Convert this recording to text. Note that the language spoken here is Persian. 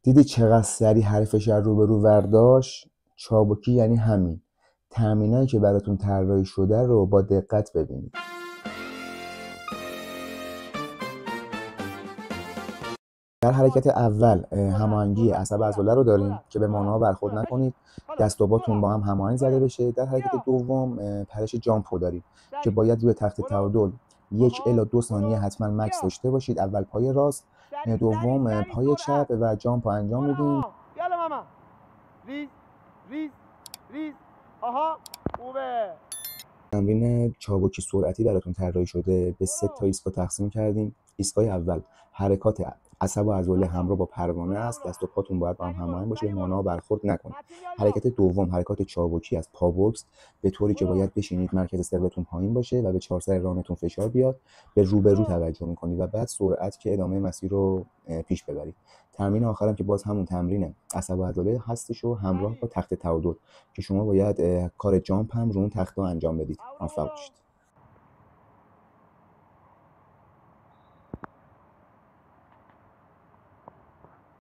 دیدی چقدر سریع حرف فشار رو به رو ورداشت؟ چابکی یعنی همین. تمرینایی که براتون طراحی شده رو با دقت ببینید. در حرکت اول هماهنگی عصب عضله رو داریم که به مانع‌ها برخورد نکنید، دست و پاتون با هم هماهنگ زده بشه. در حرکت دوم پرش جامپ رو داریم که باید روی تخت تعادل 1 الی 2 ثانیه حتما مکس داشته باشید. اول پای راست، دوم پای چپ و جامپ رو انجام میدیم. یالا ماما ریز ریز ریز. آها خوبه. تمرین چابکی سرعتی براتون طراحی شده، به 3 تا ایستگاه تقسیم کردیم. ایستگاه اول حرکات عصب و عضله همراه با پروانه است. دست و پاتون باید با هم هماهنگ باشه، به مانع‌ها برخورد نکنید. حرکت دوم حرکات چابکی از پا بوکس، به طوری که باید بشینید مرکز ثقلتون پایین باشه و به چهار سر رانتون فشار بیاد. به روبرو توجه میکنید و بعد سرعت که ادامه مسیر رو پیش ببرید. تمرین آخرم که باز همون تمرین عصب و عضله هستش و همراه با تخت تعادل که شما باید کار جامپ هم رو اون تخته انجام بدید. موفق باشید.